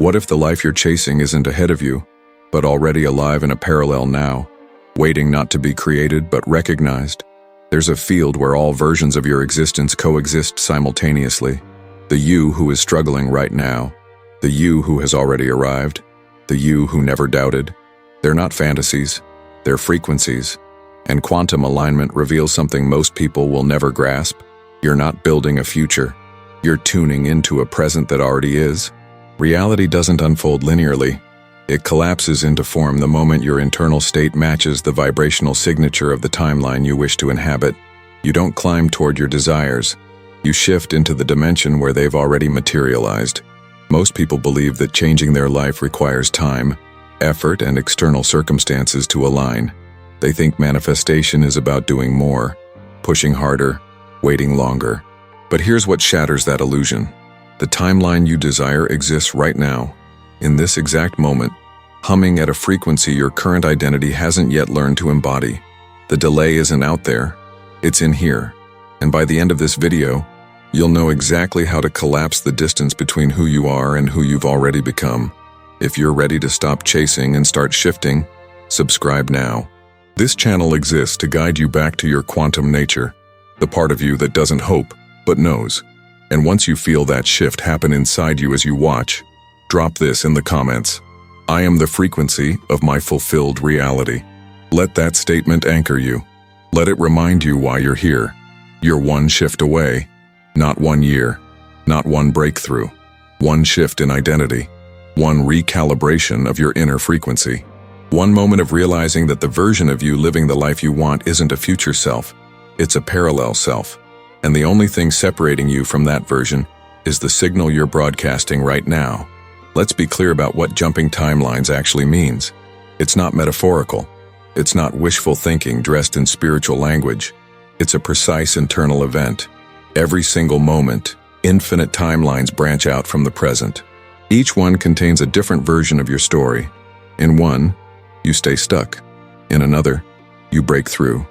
What if the life you're chasing isn't ahead of you, but already alive in a parallel now, waiting not to be created but recognized? There's a field where all versions of your existence coexist simultaneously. The you who is struggling right now, the you who has already arrived, the you who never doubted. They're not fantasies, they're frequencies. And quantum alignment reveals something most people will never grasp. You're not building a future. You're tuning into a present that already is. Reality doesn't unfold linearly. It collapses into form the moment your internal state matches the vibrational signature of the timeline you wish to inhabit. You don't climb toward your desires. You shift into the dimension where they've already materialized. Most people believe that changing their life requires time, effort, and external circumstances to align. They think manifestation is about doing more, pushing harder, waiting longer. But here's what shatters that illusion. The timeline you desire exists right now, in this exact moment, humming at a frequency your current identity hasn't yet learned to embody. The delay isn't out there, it's in here. And by the end of this video, you'll know exactly how to collapse the distance between who you are and who you've already become. If you're ready to stop chasing and start shifting, subscribe now. This channel exists to guide you back to your quantum nature, the part of you that doesn't hope, but knows. And once you feel that shift happen inside you as you watch, drop this in the comments. I am the frequency of my fulfilled reality. Let that statement anchor you. Let it remind you why you're here. You're one shift away, not 1 year, not one breakthrough, one shift in identity, one recalibration of your inner frequency. One moment of realizing that the version of you living the life you want isn't a future self, it's a parallel self. And the only thing separating you from that version is the signal you're broadcasting right now. Let's be clear about what jumping timelines actually means. It's not metaphorical. It's not wishful thinking dressed in spiritual language. It's a precise internal event. Every single moment, infinite timelines branch out from the present. Each one contains a different version of your story. In one, you stay stuck. In another, you break through.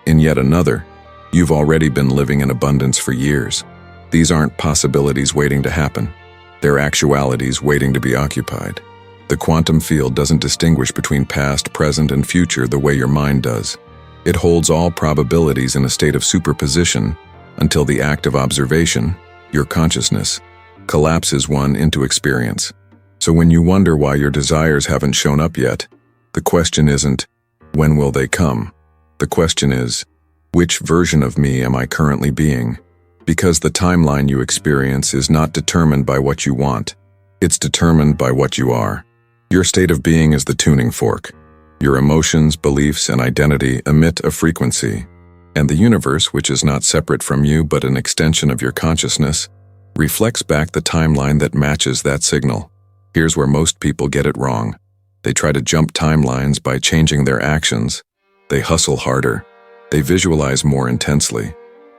In yet another, you've already been living in abundance for years. These aren't possibilities waiting to happen. They're actualities waiting to be occupied. The quantum field doesn't distinguish between past, present, and future the way your mind does. It holds all probabilities in a state of superposition until the act of observation, your consciousness, collapses one into experience. So when you wonder why your desires haven't shown up yet, the question isn't, when will they come? The question is, which version of me am I currently being? Because the timeline you experience is not determined by what you want. It's determined by what you are. Your state of being is the tuning fork. Your emotions, beliefs, and identity emit a frequency. And the universe, which is not separate from you but an extension of your consciousness, reflects back the timeline that matches that signal. Here's where most people get it wrong. They try to jump timelines by changing their actions. They hustle harder. They visualize more intensely.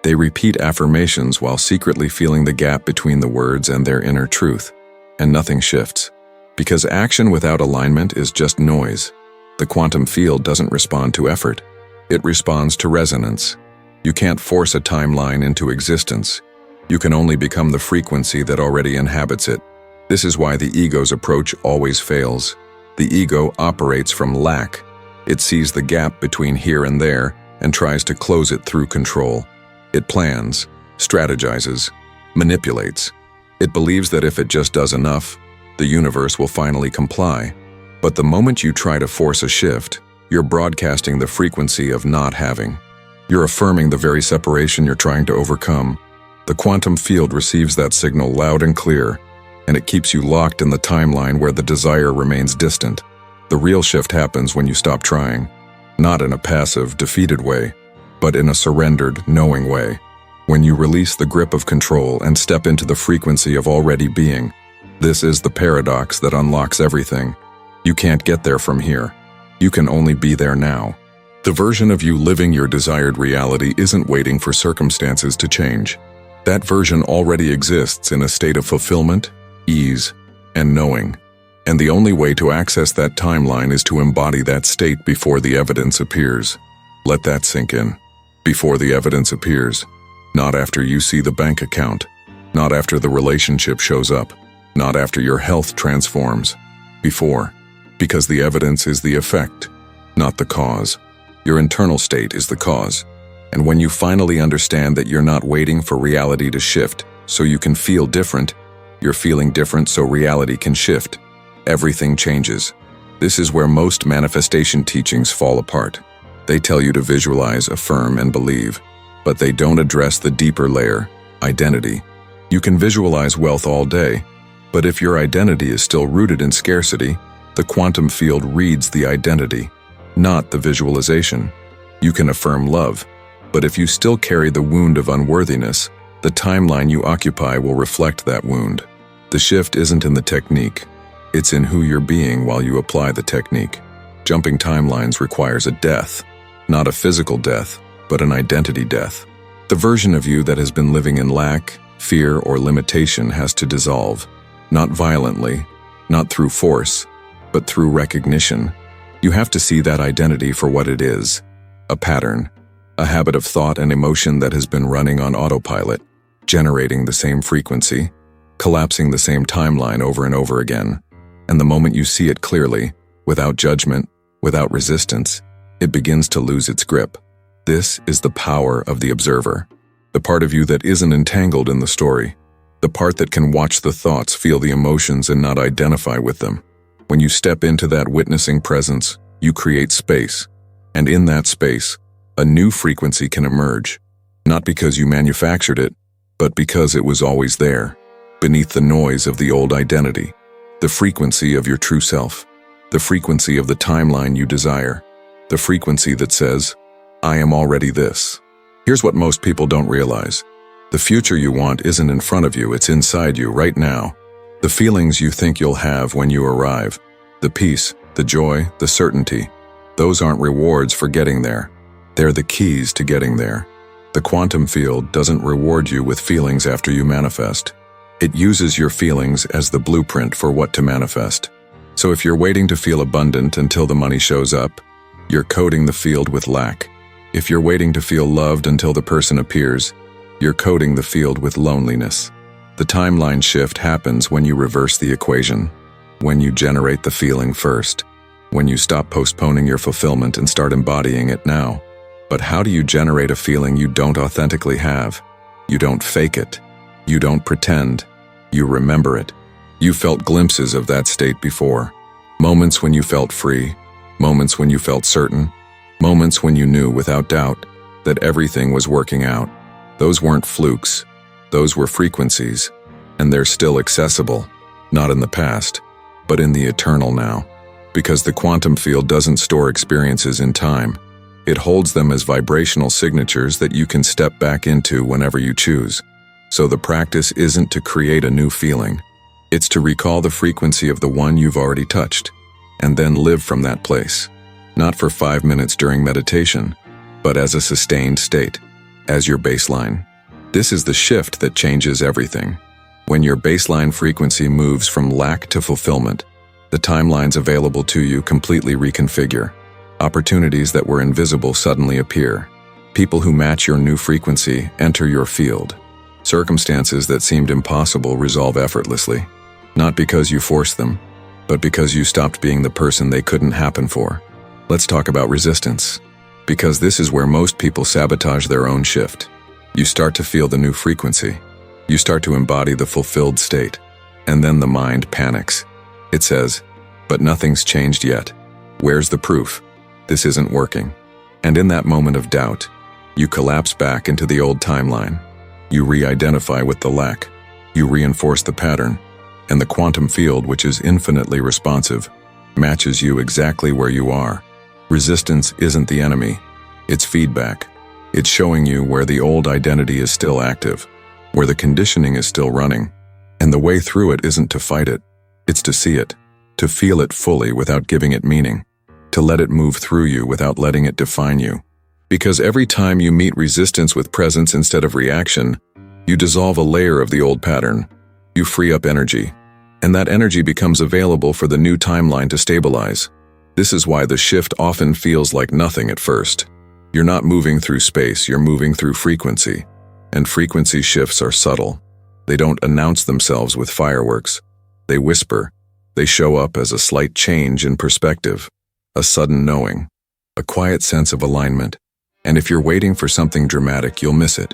They repeat affirmations while secretly feeling the gap between the words and their inner truth. And nothing shifts. Because action without alignment is just noise. The quantum field doesn't respond to effort. It responds to resonance. You can't force a timeline into existence. You can only become the frequency that already inhabits it. This is why the ego's approach always fails. The ego operates from lack. It sees the gap between here and there and tries to close it through control. It plans, strategizes, manipulates. It believes that if it just does enough, the universe will finally comply. But the moment you try to force a shift, you're broadcasting the frequency of not having. You're affirming the very separation you're trying to overcome. The quantum field receives that signal loud and clear, and it keeps you locked in the timeline where the desire remains distant. The real shift happens when you stop trying, not in a passive, defeated way, but in a surrendered, knowing way. When you release the grip of control and step into the frequency of already being. This is the paradox that unlocks everything. You can't get there from here. You can only be there now. The version of you living your desired reality isn't waiting for circumstances to change. That version already exists in a state of fulfillment, ease, and knowing. And the only way to access that timeline is to embody that state before the evidence appears. Let that sink in. Before the evidence appears. Not after you see the bank account. Not after the relationship shows up. not after your health transforms. Before, because the evidence is the effect, not the cause. Your internal state is the cause. And when you finally understand that you're not waiting for reality to shift so you can feel different, you're feeling different so reality can shift, everything changes. This is where most manifestation teachings fall apart. They tell you to visualize, affirm, and believe, but they don't address the deeper layer, identity. You can visualize wealth all day, but if your identity is still rooted in scarcity, the quantum field reads the identity, not the visualization. You can affirm love, but if you still carry the wound of unworthiness, the timeline you occupy will reflect that wound. The shift isn't in the technique, it's in who you're being while you apply the technique. Jumping timelines requires a death, not a physical death, but an identity death. The version of you that has been living in lack, fear, or limitation has to dissolve, not violently, not through force, but through recognition. You have to see that identity for what it is, a pattern, a habit of thought and emotion that has been running on autopilot, generating the same frequency, collapsing the same timeline over and over again. And the moment you see it clearly, without judgment, without resistance, it begins to lose its grip. This is the power of the observer, the part of you that isn't entangled in the story, the part that can watch the thoughts, feel the emotions, and not identify with them. When you step into that witnessing presence, you create space, and in that space, a new frequency can emerge, not because you manufactured it, but because it was always there, beneath the noise of the old identity, the frequency of your true self, the frequency of the timeline you desire, the frequency that says, I am already this. Here's what most people don't realize. The future you want isn't in front of you, it's inside you right now. The feelings you think you'll have when you arrive, the peace, the joy, the certainty, those aren't rewards for getting there. They're the keys to getting there. The quantum field doesn't reward you with feelings after you manifest. It uses your feelings as the blueprint for what to manifest. So if you're waiting to feel abundant until the money shows up, you're coding the field with lack. If you're waiting to feel loved until the person appears, you're coding the field with loneliness. The timeline shift happens when you reverse the equation, when you generate the feeling first, when you stop postponing your fulfillment and start embodying it now. But how do you generate a feeling you don't authentically have? You don't fake it. You don't pretend. You remember it. You felt glimpses of that state before. Moments when you felt free. Moments when you felt certain. Moments when you knew without doubt that everything was working out. Those weren't flukes. Those were frequencies. And they're still accessible. Not in the past, but in the eternal now. Because the quantum field doesn't store experiences in time. It holds them as vibrational signatures that you can step back into whenever you choose. So the practice isn't to create a new feeling. It's to recall the frequency of the one you've already touched, and then live from that place. Not for 5 minutes during meditation, but as a sustained state, as your baseline. This is the shift that changes everything. When your baseline frequency moves from lack to fulfillment, the timelines available to you completely reconfigure. Opportunities that were invisible suddenly appear. People who match your new frequency enter your field. Circumstances that seemed impossible resolve effortlessly. Not because you forced them, but because you stopped being the person they couldn't happen for. Let's talk about resistance. Because this is where most people sabotage their own shift. You start to feel the new frequency. You start to embody the fulfilled state. And then the mind panics. It says, but nothing's changed yet. Where's the proof? This isn't working. And in that moment of doubt, you collapse back into the old timeline. You re-identify with the lack. You reinforce the pattern. And the quantum field, which is infinitely responsive, matches you exactly where you are. Resistance isn't the enemy. It's feedback. It's showing you where the old identity is still active, where the conditioning is still running. And the way through it isn't to fight it. It's to see it, to feel it fully without giving it meaning, to let it move through you without letting it define you. Because every time you meet resistance with presence instead of reaction, you dissolve a layer of the old pattern. You free up energy, and that energy becomes available for the new timeline to stabilize. This is why the shift often feels like nothing at first. You're not moving through space, you're moving through frequency. And frequency shifts are subtle. They don't announce themselves with fireworks. They whisper. They show up as a slight change in perspective, a sudden knowing, a quiet sense of alignment. And if you're waiting for something dramatic, you'll miss it.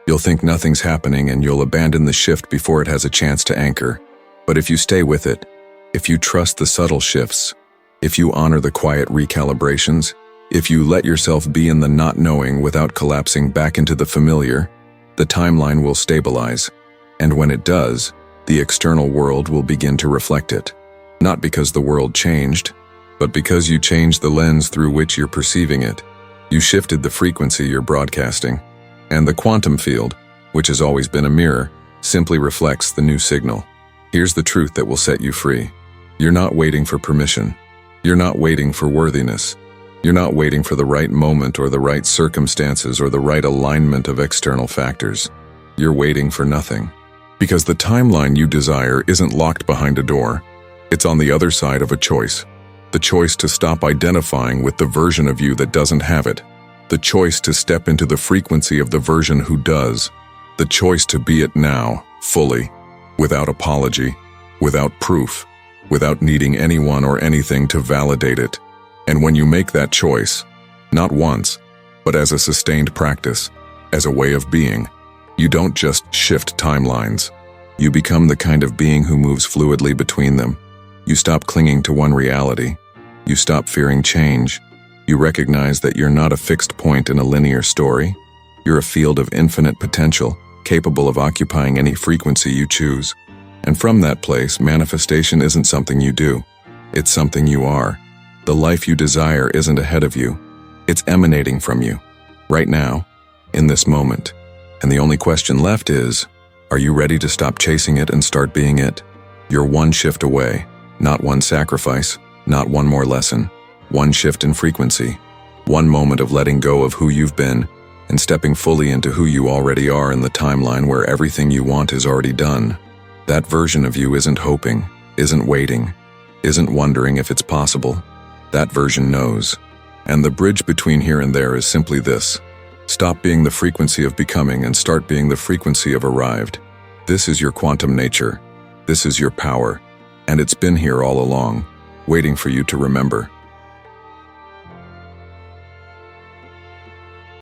You'll think nothing's happening and you'll abandon the shift before it has a chance to anchor. But if you stay with it, if you trust the subtle shifts, if you honor the quiet recalibrations, if you let yourself be in the not knowing without collapsing back into the familiar, the timeline will stabilize. And when it does, the external world will begin to reflect it. Not because the world changed, but because you changed the lens through which you're perceiving it. You shifted the frequency you're broadcasting. And the quantum field, which has always been a mirror, simply reflects the new signal. Here's the truth that will set you free. You're not waiting for permission. You're not waiting for worthiness. You're not waiting for the right moment or the right circumstances or the right alignment of external factors. You're waiting for nothing. Because the timeline you desire isn't locked behind a door. It's on the other side of a choice. The choice to stop identifying with the version of you that doesn't have it. The choice to step into the frequency of the version who does. The choice to be it now, fully, without apology, without proof, without needing anyone or anything to validate it. And when you make that choice, not once, but as a sustained practice, as a way of being, you don't just shift timelines. You become the kind of being who moves fluidly between them. You stop clinging to one reality. You stop fearing change. You recognize that you're not a fixed point in a linear story. You're a field of infinite potential, capable of occupying any frequency you choose. And from that place, manifestation isn't something you do. It's something you are. The life you desire isn't ahead of you. It's emanating from you, right now, in this moment. And the only question left is, are you ready to stop chasing it and start being it? You're one shift away, not one sacrifice, not one more lesson. One shift in frequency, one moment of letting go of who you've been and stepping fully into who you already are in the timeline where everything you want is already done. That version of you isn't hoping, isn't waiting, isn't wondering if it's possible. That version knows. And the bridge between here and there is simply this. Stop being the frequency of becoming and start being the frequency of arrived. This is your quantum nature. This is your power. And it's been here all along, waiting for you to remember.